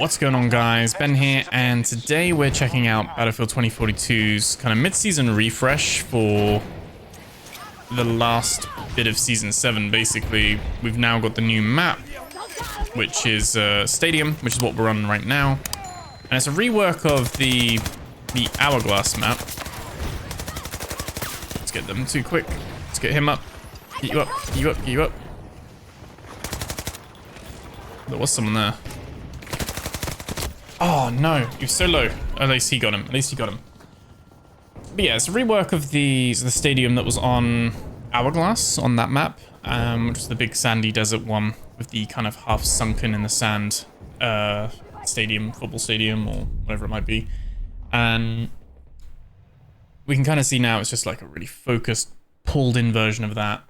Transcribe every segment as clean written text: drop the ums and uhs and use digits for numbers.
What's going on, guys? Ben here, and today we're checking out Battlefield 2042's kind of mid-season refresh for the last bit of Season 7. Basically, we've now got the new map, which is Stadium, which is what we're on right now. And it's a rework of the Hourglass map. Let's get them too quick. Let's get him up. Get you up, get you up, get you up. There was someone there. Oh no, you're so low. At least he got him. At least he got him. But yeah, it's a rework of the stadium that was on Hourglass on that map, which is the big sandy desert one with the kind of half sunken in the sand stadium, football stadium, or whatever it might be. And we can kind of see now it's just like a really focused, pulled in version of that.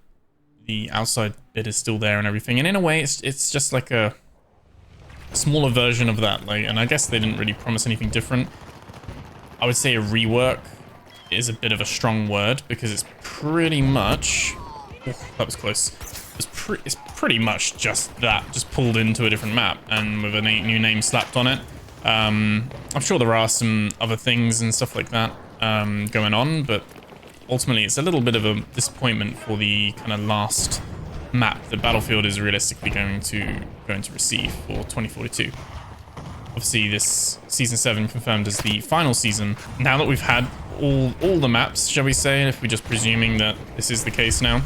The outside bit is still there and everything. And in a way, it's just like a smaller version of that, like, and I guess they didn't really promise anything different. I would say a rework is a bit of a strong word because it's pretty much, that was close. It's pretty much just that, just pulled into a different map and with a new name slapped on it. I'm sure there are some other things and stuff like that going on, but ultimately it's a little bit of a disappointment for the kind of last map that Battlefield is realistically going to receive for 2042. Obviously, this Season 7 confirmed as the final season. Now that we've had all the maps, shall we say, if we're just presuming that this is the case now,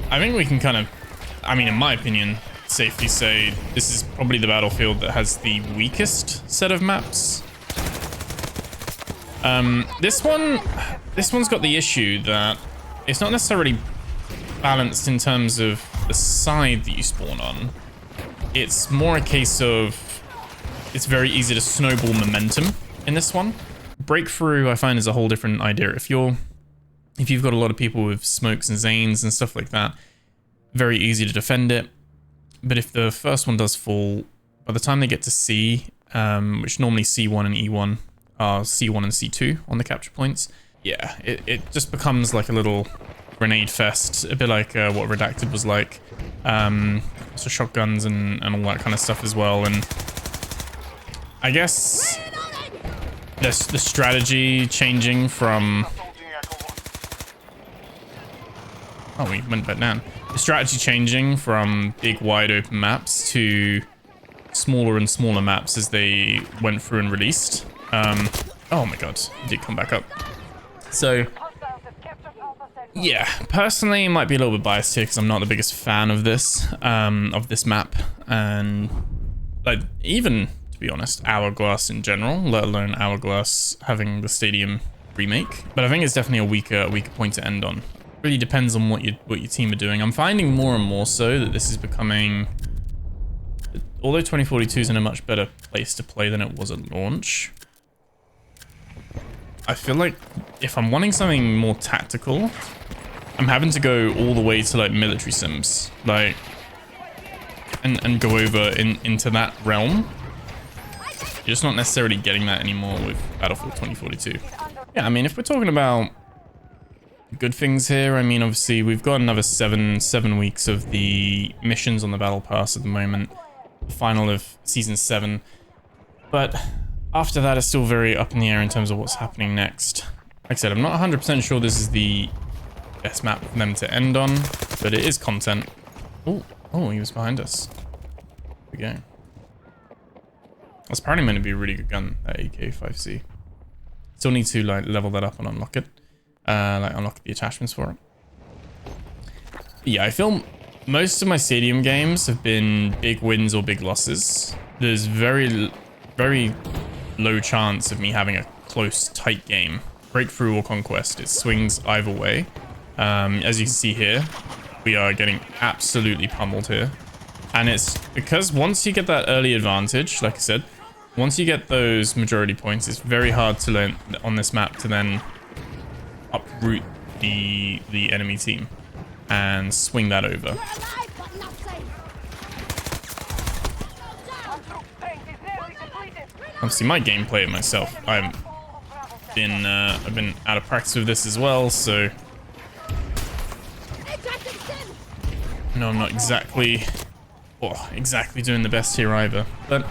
I think we can kind of, I mean, in my opinion, safely say this is probably the Battlefield that has the weakest set of maps. This one's got the issue that it's not necessarily balanced in terms of the side that you spawn on. It's more a case of it's very easy to snowball momentum in this one. Breakthrough, I find, is a whole different idea. If you've got a lot of people with smokes and zanes and stuff like that, very easy to defend it. But if the first one does fall, by the time they get to C, which normally C1 and E1 are C1 and C2 on the capture points, yeah, it just becomes like a little grenade fest, a bit like what Redacted was like. So shotguns and all that kind of stuff as well. And I guess the strategy changing from... Oh, we went back down. The strategy changing from big wide open maps to smaller and smaller maps as they went through and released. Oh my god, it did come back up. So yeah, personally, I might be a little bit biased here because I'm not the biggest fan of this map, and like, even to be honest, Hourglass in general, let alone Hourglass having the Stadium remake. But I think it's definitely a weaker point to end on. Really depends on what your team are doing. I'm finding more and more so that this is becoming, although 2042 is in a much better place to play than it was at launch, I feel like if I'm wanting something more tactical, I'm having to go all the way to like military sims, like, and go over into that realm. You're just not necessarily getting that anymore with Battlefield 2042. Yeah, I mean, if we're talking about good things here, I mean, obviously we've got another seven weeks of the missions on the Battle Pass at the moment, the final of Season 7, but after that, it's still very up in the air in terms of what's happening next. Like I said, I'm not 100% sure this is the best map for them to end on, but it is content. Oh, he was behind us. There we go. That's apparently meant to be a really good gun, that AK-5C. Still need to like level that up and unlock it. Like unlock the attachments for it. Yeah, I feel most of my Stadium games have been big wins or big losses. There's very low chance of me having a close, tight game. Breakthrough or Conquest, it swings either way. As you can see here, we are getting absolutely pummeled here. And it's because once you get that early advantage, like I said, once you get those majority points, it's very hard to learn on this map to then uproot the enemy team and swing that over. Obviously, my gameplay myself, I've been out of practice with this as well, so no, I'm not exactly exactly doing the best here either. But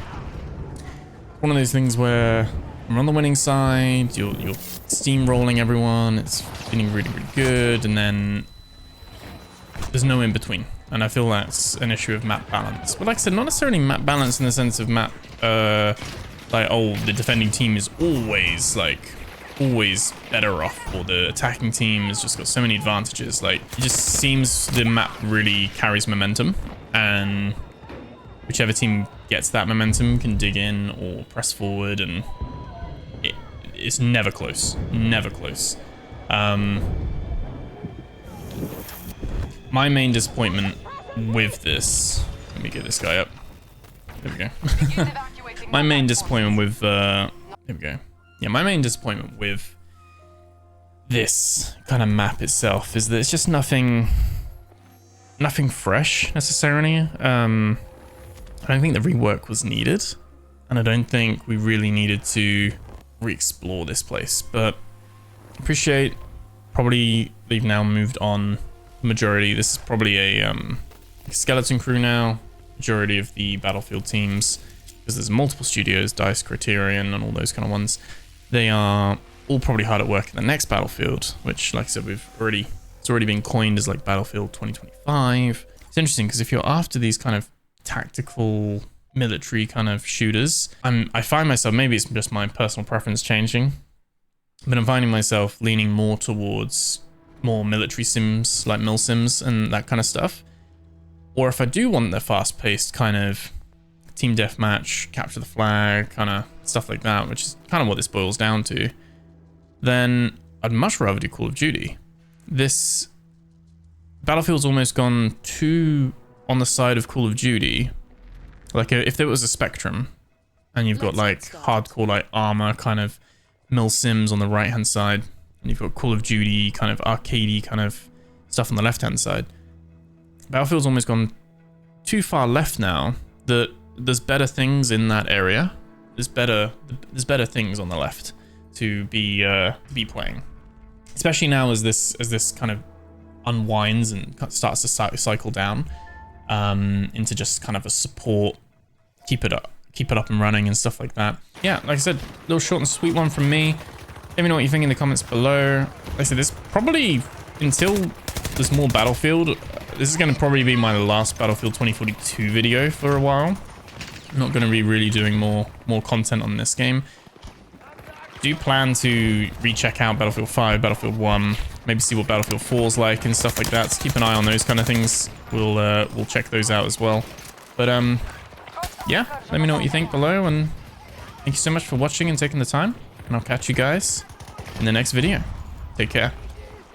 one of those things where you're on the winning side, you're steamrolling everyone, it's feeling really, really good, and then there's no in between. And I feel that's an issue of map balance. But like I said, not necessarily map balance in the sense of map, like, oh, the defending team is always better off, or the attacking team has just got so many advantages. Like, it just seems the map really carries momentum, and whichever team gets that momentum can dig in or press forward, and it's never close. Never close. My main disappointment with this... Let me get this guy up. There we go. My main disappointment with... there we go. Yeah, my main disappointment with this kind of map itself is that it's just nothing fresh, necessarily. I don't think the rework was needed, and I don't think we really needed to re-explore this place, but appreciate probably they've now moved on the majority. This is probably a skeleton crew now, majority of the Battlefield teams, because there's multiple studios, DICE, Criterion, and all those kind of ones. They are all probably hard at work in the next Battlefield, which, like I said, it's already been coined as like Battlefield 2025. It's interesting because if you're after these kind of tactical military kind of shooters, I find myself, maybe it's just my personal preference changing, but I'm finding myself leaning more towards more military sims, like mil sims and that kind of stuff. Or if I do want the fast-paced kind of team deathmatch, capture the flag, kind of stuff like that, which is kind of what this boils down to, then I'd much rather do Call of Duty. This Battlefield's almost gone too on the side of Call of Duty. Like, if there was a spectrum, and you've got like hardcore like armor kind of mil sims on the right hand side, and you've got Call of Duty kind of arcadey kind of stuff on the left hand side, Battlefield's almost gone too far left now. That there's better things in that area. There's better things on the left to be playing, especially now as this kind of unwinds and starts to cycle down into just kind of a support, keep it up and running and stuff like that. Yeah, like I said, little short and sweet one from me. Let me know what you think in the comments below. Like I said, this probably, until there's more Battlefield, this is going to probably be my last Battlefield 2042 video for a while. I'm not going to be really doing more content on this game. Do plan to recheck out Battlefield 5, Battlefield 1, maybe see what Battlefield 4 is like and stuff like that. So keep an eye on those kind of things. We'll check those out as well. But yeah, let me know what you think below, and thank you so much for watching and taking the time, and I'll catch you guys in the next video. Take care.